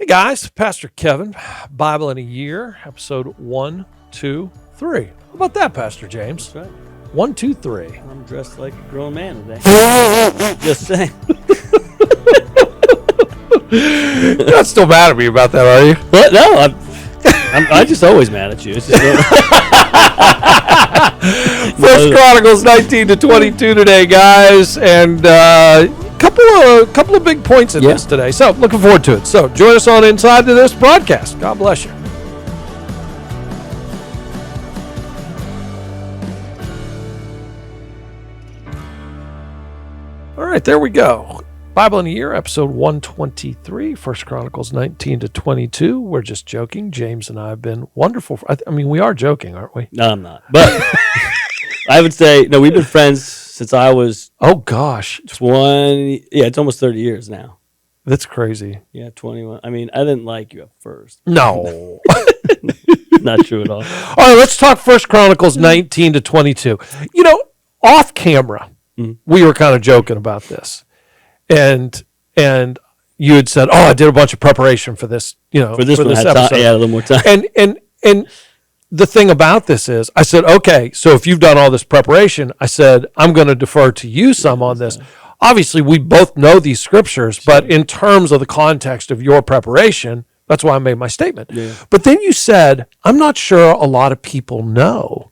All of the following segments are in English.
Guys, Pastor Kevin, Bible in a Year, episode 1, 2, 3. How about that, Pastor James? That's right. 1, 2, 3. I'm dressed like a grown man today. Just saying. You're not still mad at me about that, are you? What? No, I'm just always mad at you. It's just First Chronicles 19 to 22 today, guys, and couple of big points in this today. So looking forward to it. So join us on inside to this broadcast. God bless you. All right, there we go. Bible in a Year, episode 123, First Chronicles 19 to 22. We're just joking. James and I have been wonderful. I mean, we are joking, aren't we? No, I'm not. But I would say, no, we've been friends since I was... Oh, gosh. 20... Yeah, it's almost 30 years now. That's crazy. Yeah, 21. I mean, I didn't like you at first. No. Not true at all. All right, let's talk First Chronicles 19 to 22. You know, off camera, we were kind of joking about this. And you had said, "Oh, I did a bunch of preparation for this, for this episode. Yeah, a little more time." And the thing about this is, I said, "Okay, so if you've done all this preparation," I said, "I'm going to defer to you some on this." Obviously, we both know these scriptures, but in terms of the context of your preparation, that's why I made my statement. Yeah. But then you said, "I'm not sure a lot of people know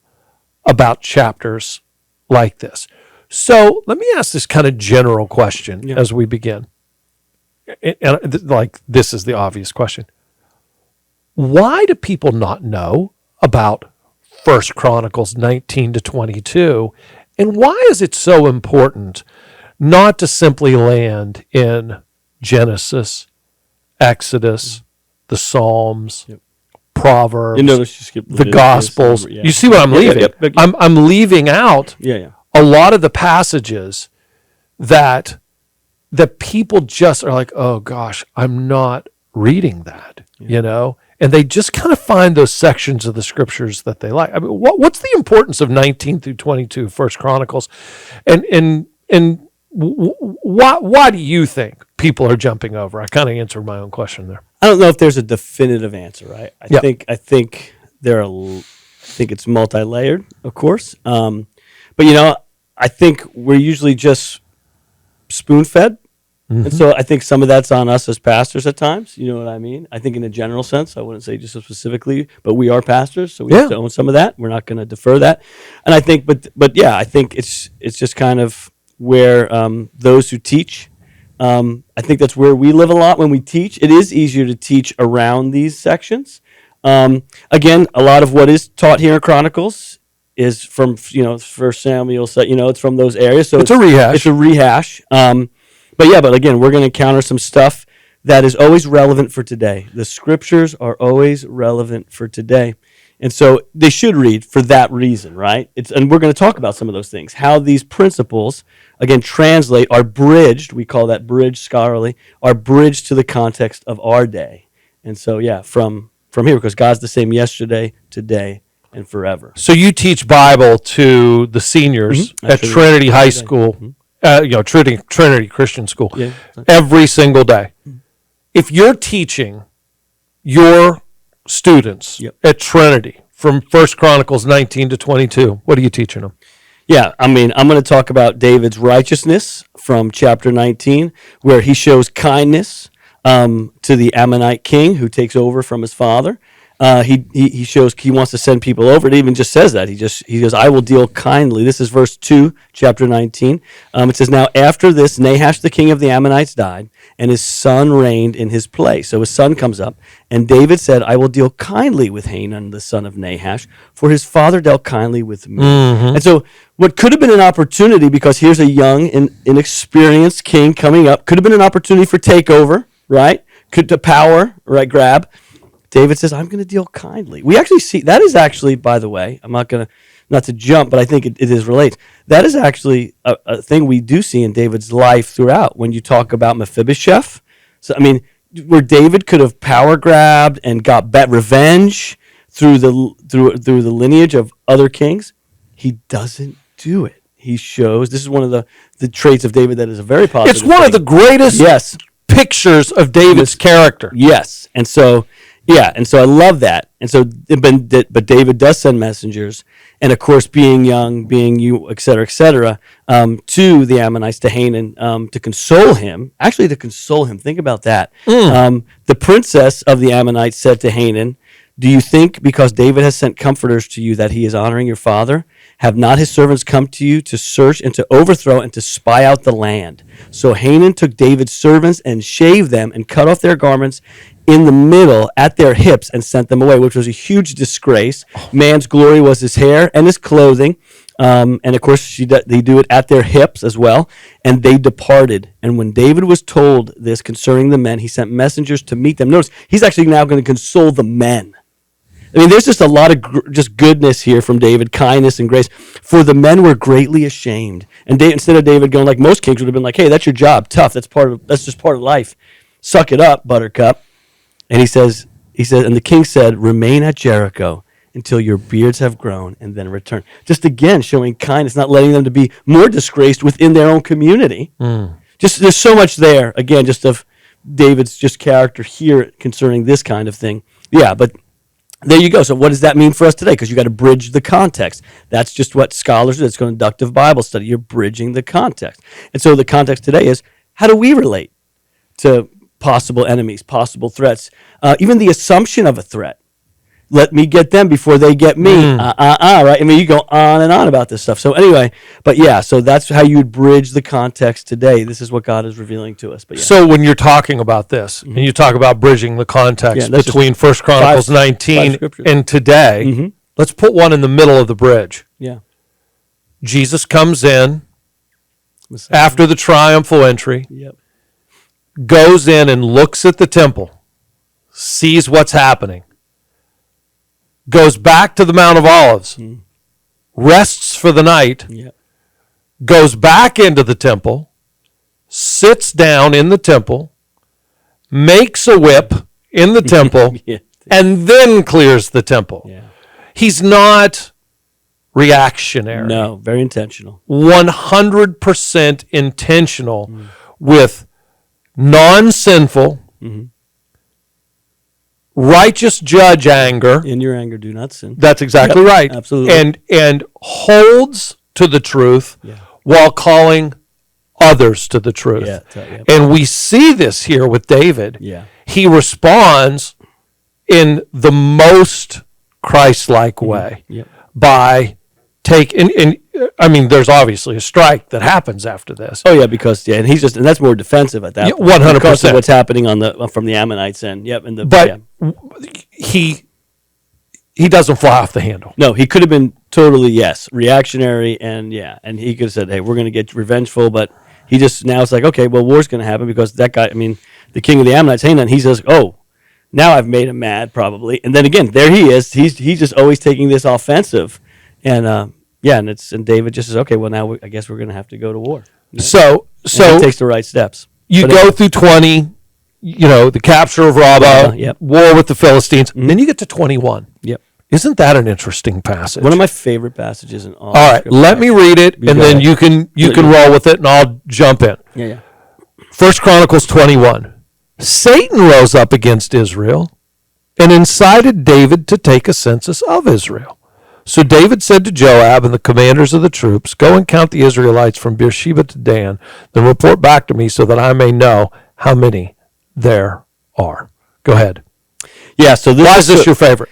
about chapters like this." So let me ask this kind of general question as we begin. And like, this is the obvious question. Why do people not know about First Chronicles 19 to 22? And why is it so important not to simply land in Genesis, Exodus, the Psalms, Proverbs, the Gospels? You see what I'm leaving? I'm leaving out a lot of the passages that people just are like, oh gosh, I'm not reading that, and they just kind of find those sections of the scriptures that they like. I mean, what's the importance of 19 through 22 First Chronicles, and why do you think people are jumping over? I kind of answered my own question there. I don't know if there's a definitive answer, right? I think it's multi-layered, of course. But I think we're usually just spoon-fed. And so I think some of that's on us as pastors at times. You know what I mean? I think in a general sense, I wouldn't say just specifically, but we are pastors, so we have to own some of that. We're not going to defer that. And I think, but yeah, I think it's just kind of where those who teach, I think that's where we live a lot when we teach. It is easier to teach around these sections. Again, a lot of what is taught here in Chronicles is from, First Samuel, it's from those areas. So it's a rehash. It's a rehash. But again, we're going to encounter some stuff that is always relevant for today. The scriptures are always relevant for today. And so they should read for that reason, right? And we're going to talk about some of those things. How these principles, again, are bridged, we call that bridge scholarly, are bridged to the context of our day. And so, from here, because God's the same yesterday, today, and forever. So you teach Bible to the seniors at Trinity High School, Trinity Christian School, every single day. If you're teaching your students at Trinity from First Chronicles 19 to 22, what are you teaching them? Yeah, I mean, I'm going to talk about David's righteousness from chapter 19, where he shows kindness to the Ammonite king who takes over from his father. He shows he wants to send people over. It even just says that. He goes, I will deal kindly. This is verse 2, chapter 19. It says, now after this, Nahash the king of the Ammonites died, and his son reigned in his place. So his son comes up, and David said, I will deal kindly with Hanan, the son of Nahash, for his father dealt kindly with me. And so what could have been an opportunity, because here's a young and inexperienced king coming up, could have been an opportunity for takeover, right? To power, right, grab. David says, I'm going to deal kindly. We actually see, that is actually, by the way, I'm not to jump, but I think it is related. That is actually a thing we do see in David's life throughout when you talk about Mephibosheth. So, I mean, where David could have power grabbed and got revenge through the lineage of other kings, he doesn't do it. He shows, this is one of the traits of David that is a very positive It's one thing. of the greatest pictures of David's character. Yes. And so, and so I love that. And so, but David does send messengers, and of course, being young, being you, et cetera, to the Ammonites, to Hanan, to console him. Actually, to console him. Think about that. The princess of the Ammonites said to Hanan, "Do you think because David has sent comforters to you that he is honoring your father? Have not his servants come to you to search and to overthrow and to spy out the land?" So Hanan took David's servants and shaved them and cut off their garments in the middle at their hips and sent them away, which was a huge disgrace. Man's glory was his hair and his clothing. And of course, they do it at their hips as well. And they departed. And when David was told this concerning the men, he sent messengers to meet them. Notice, he's actually now going to console the men. I mean, there's just a lot of just goodness here from David, kindness and grace. For the men were greatly ashamed. And instead of David going like most kings would have been like, "Hey, that's your job, tough. That's just part of life. Suck it up, buttercup." And he says, and the king said, "Remain at Jericho until your beards have grown, and then return." Just again showing kindness, not letting them to be more disgraced within their own community. Just there's so much there. Again, just of David's just character here concerning this kind of thing. Yeah, but there you go. So what does that mean for us today? Because you got to bridge the context. That's just what scholars do. It's called inductive Bible study. You're bridging the context. And so the context today is, how do we relate to possible enemies, possible threats, even the assumption of a threat? Let me get them before they get me. Right? I mean, you go on and on about this stuff. So anyway, but yeah, so that's how you would bridge the context today. This is what God is revealing to us. But yeah. So when you're talking about this, and you talk about bridging the context between 1 Chronicles 19 and today, let's put one in the middle of the bridge. Yeah. Jesus comes in after the triumphal entry, goes in and looks at the temple, sees what's happening, goes back to the Mount of Olives, rests for the night, goes back into the temple, sits down in the temple, makes a whip in the temple, and then clears the temple. He's not reactionary. No, very intentional. 100% intentional with non-sinful, righteous judge anger. In your anger, do not sin. That's exactly right. Absolutely. And holds to the truth while calling others to the truth. And we see this here with David. He responds in the most Christ-like way by I mean, there's obviously a strike that happens after this. Oh yeah, because and he's and that's more defensive at that point. 100%. Because of what's happening from the Ammonites end. He doesn't fly off the handle. No, he could have been totally reactionary and he could have said, "Hey, we're going to get revengeful," but he just now it's like, okay, well, war's going to happen because that guy. I mean, the king of the Ammonites, Hanan, he says, "Oh, now I've made him mad, probably." And then again, there he is. He's just always taking this offensive. And and David just says, "Okay, well now I guess we're going to have to go to war." So he takes the right steps. You go through 20, the capture of Rabbah, war with the Philistines, and then you get to 21. Isn't that an interesting passage? One of my favorite passages in all. All right, let me read it, and then you can roll with it, and I'll jump in. 1 Chronicles 21. Satan rose up against Israel and incited David to take a census of Israel. So David said to Joab and the commanders of the troops, "Go and count the Israelites from Beersheba to Dan, then report back to me so that I may know how many there are." Go ahead. Yeah, so why is this your favorite?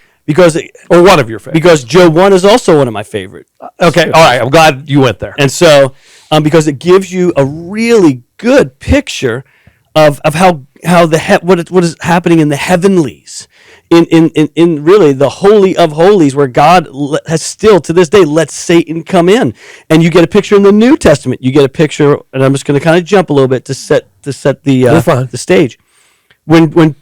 Or one of your favorites? Because Job 1 is also one of my favorite. Okay, all right, I'm glad you went there. And so, because it gives you a really good picture of how what is happening in the heavenlies. In really the Holy of Holies, where God has still to this day let Satan come in, and you get a picture in the New Testament. You get a picture, and I'm just going to kind of jump a little bit to set the stage. When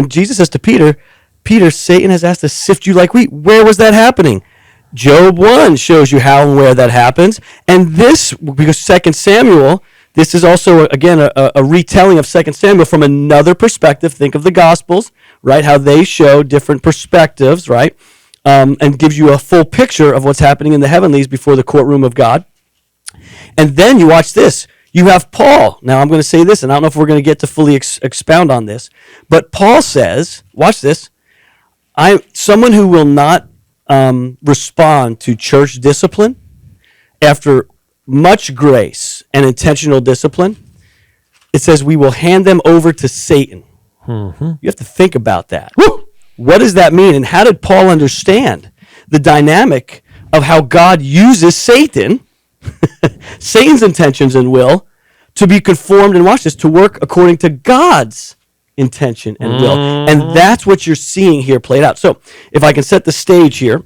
Jesus says to Peter, Satan has asked to sift you like wheat. Where was that happening? Job 1 shows you how and where that happens, and this because 2 Samuel. This is also, again, a retelling of 2 Samuel from another perspective. Think of the Gospels, right? How they show different perspectives, right? And gives you a full picture of what's happening in the heavenlies before the courtroom of God. And then you watch this. You have Paul. Now, I'm going to say this, and I don't know if we're going to get to fully expound on this, but Paul says, watch this, someone who will not respond to church discipline after much grace and intentional discipline, it says we will hand them over to Satan. Mm-hmm. You have to think about that. Woo! What does that mean? And how did Paul understand the dynamic of how God uses Satan, Satan's intentions and will, to be conformed, and watch this, to work according to God's intention and will. And that's what you're seeing here played out. So if I can set the stage here,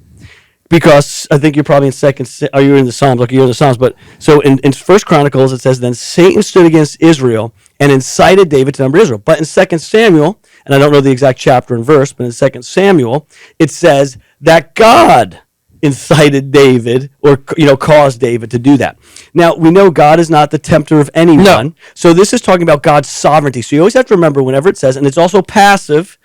because I think you're probably you're in the Psalms, like you're in the Psalms, but so in 1 Chronicles it says, then Satan stood against Israel and incited David to number Israel. But in 2 Samuel, and I don't know the exact chapter and verse, but in 2 Samuel, it says that God incited David, or caused David to do that. Now, we know God is not the tempter of anyone. No. So this is talking about God's sovereignty. So you always have to remember whenever it says, and it's also passive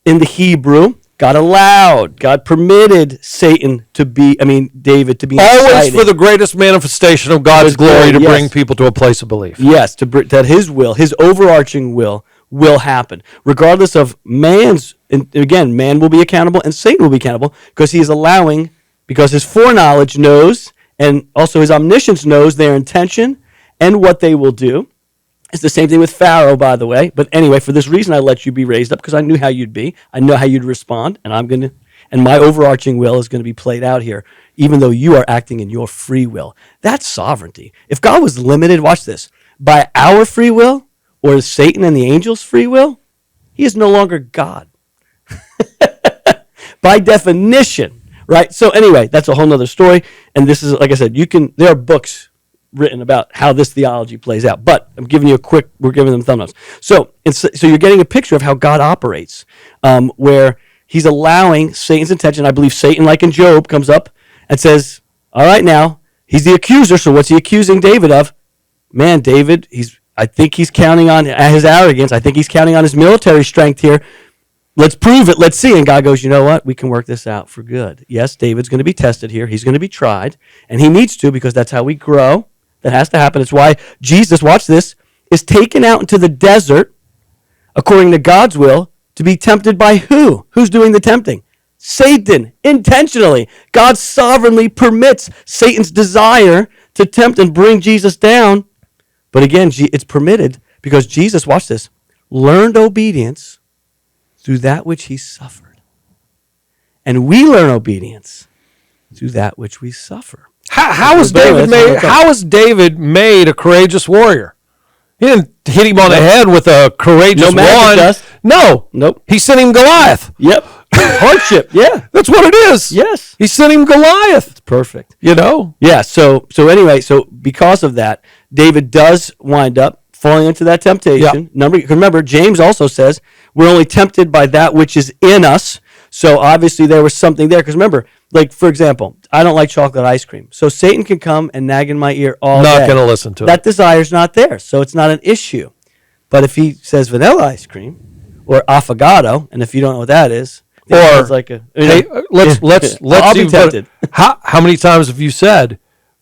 in the Hebrew, God allowed, God permitted David to be incited. Always for the greatest manifestation of God's glory to bring people to a place of belief. Yes, that his will, his overarching will happen. Regardless of man's, and again, man will be accountable and Satan will be accountable because he is allowing, because his foreknowledge knows, and also his omniscience knows their intention and what they will do. It's the same thing with Pharaoh, by the way. But anyway, for this reason, I let you be raised up because I knew how you'd be. I know how you'd respond, and my overarching will is going to be played out here, even though you are acting in your free will. That's sovereignty. If God was limited, watch this, by our free will or Satan and the angels' free will, he is no longer God. By definition, right? So anyway, that's a whole nother story. And this is, like I said, there are books written about how this theology plays out, but I'm giving you we're giving them thumbs. So you're getting a picture of how God operates, where he's allowing Satan's intention. I believe Satan, like in Job, comes up and says, all right, now he's the accuser. So what's he accusing David of? Man, David, I think he's counting on his arrogance. I think he's counting on his military strength here. Let's prove it. Let's see. And God goes, you know what? We can work this out for good. Yes, David's going to be tested here. He's going to be tried, and he needs to, because that's how we grow. That has to happen. It's why Jesus, watch this, is taken out into the desert, according to God's will, to be tempted by who? Who's doing the tempting? Satan, intentionally. God sovereignly permits Satan's desire to tempt and bring Jesus down. But again, it's permitted because Jesus, watch this, learned obedience through that which he suffered. And we learn obedience through that which we suffer. How was David made a courageous warrior? He didn't hit him on the head with a courageous wand. No. Nope. He sent him Goliath. Yep. Hardship. Yeah. That's what it is. Yes. He sent him Goliath. It's perfect. Yeah. So because of that, David does wind up falling into that temptation. Yeah. Remember, James also says we're only tempted by that which is in us. So obviously there was something there. Because remember, like, for example, I don't like chocolate ice cream. So Satan can come and nag in my ear all day. Not going to listen to it. That desire's not there. So it's not an issue. But if he says vanilla ice cream or affogato, and if you don't know what that is, or it's like let's I'll be tempted. How many times have you said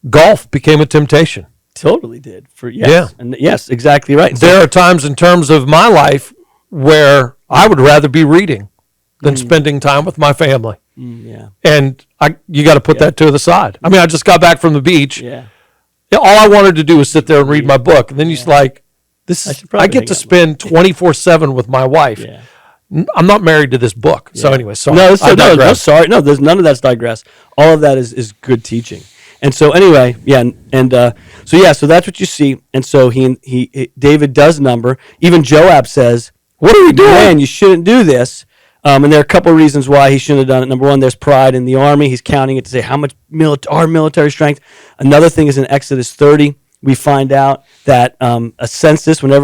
golf became a temptation? Totally did. And yes, exactly right. There are times in terms of my life where I would rather be reading than spending time with my family. Yeah. And you got to put that to the side. I mean, I just got back from the beach. Yeah. All I wanted to do was sit there and read my book. And then you're like, I get to spend 24/7 with my wife. Yeah. I'm not married to this book. Yeah. So anyway, sorry. No, sorry. No, there's none of that's digress. All of that is good teaching. And so anyway, so that's what you see. And so David does number. Even Joab says, "What are we doing? Man, you shouldn't do this." And there are a couple of reasons why he shouldn't have done it. Number one, there's pride in the army. He's counting it to say how much our military strength. Another thing is in Exodus 30, we find out that whenever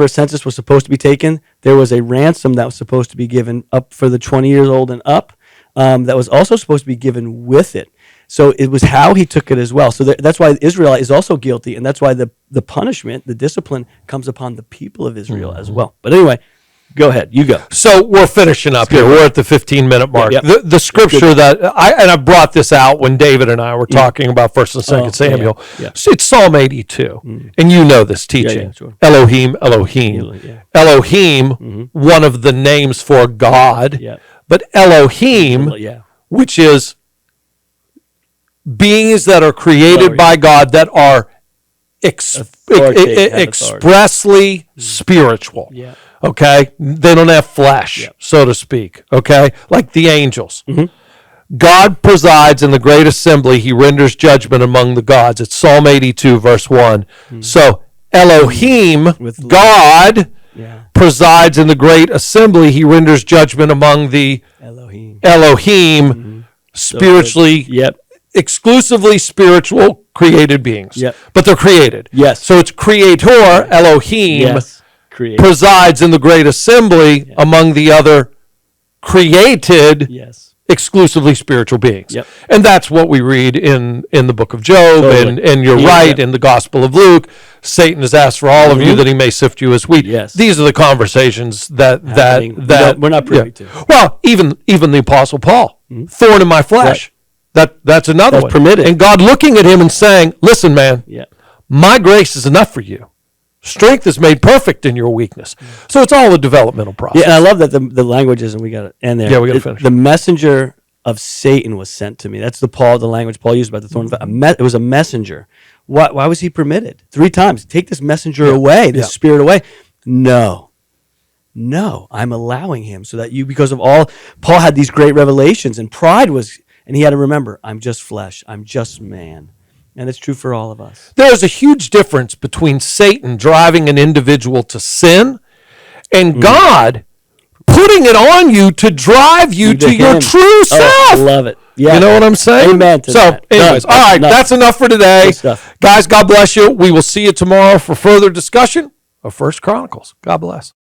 a census was supposed to be taken, there was a ransom that was supposed to be given up for the 20 years old and up that was also supposed to be given with it. So it was how he took it as well. So that's why Israel is also guilty, and that's why the punishment, the discipline, comes upon the people of Israel as well. But anyway, Go ahead. You go. So we're finishing up here. We're at the 15-minute mark. Yep. The scripture that I brought this out when David and I were talking about 1st and 2nd Samuel. Yeah. So it's Psalm 82. And you know this teaching. Yeah, sure. Elohim, Elohim. Yeah. Elohim, one of the names for God. Yeah. But Elohim, Yeah. which is beings that are created by God that are expressly spiritual. Yeah. Okay? They don't have flesh, so to speak. Okay? Like the angels. God presides in the great assembly. He renders judgment among the gods. It's Psalm 82, verse 1. So Elohim, God, presides in the great assembly. He renders judgment among the Elohim spiritually, exclusively spiritual created beings. But they're created. Yes. So it's Creator, Elohim, presides in the great assembly among the other created, exclusively spiritual beings. And that's what we read in the book of Job. And you're right, in the Gospel of Luke, Satan has asked for all of you that he may sift you as wheat. These are the conversations that we're not privy to. Well, even the Apostle Paul, thorn in my flesh. That's another one. Permitted. And God looking at him and saying, listen, man, my grace is enough for you. Strength is made perfect in your weakness. So it's all a developmental process. Yeah, and I love that the language is, and we got to end there. Yeah, we got to finish. The messenger of Satan was sent to me. That's the language Paul used about the thorn. It was a messenger. Why was he permitted? 3 times. Take this messenger away, this spirit away. No, I'm allowing him so that because of all, Paul had these great revelations, and pride was, and he had to remember, I'm just flesh. I'm just man. And it's true for all of us. There's a huge difference between Satan driving an individual to sin and God putting it on you to drive you to your true self. I love it. Yeah. You know what I'm saying? Amen to that. Anyways, all right, that's enough for today. Guys, God bless you. We will see you tomorrow for further discussion of 1 Chronicles. God bless.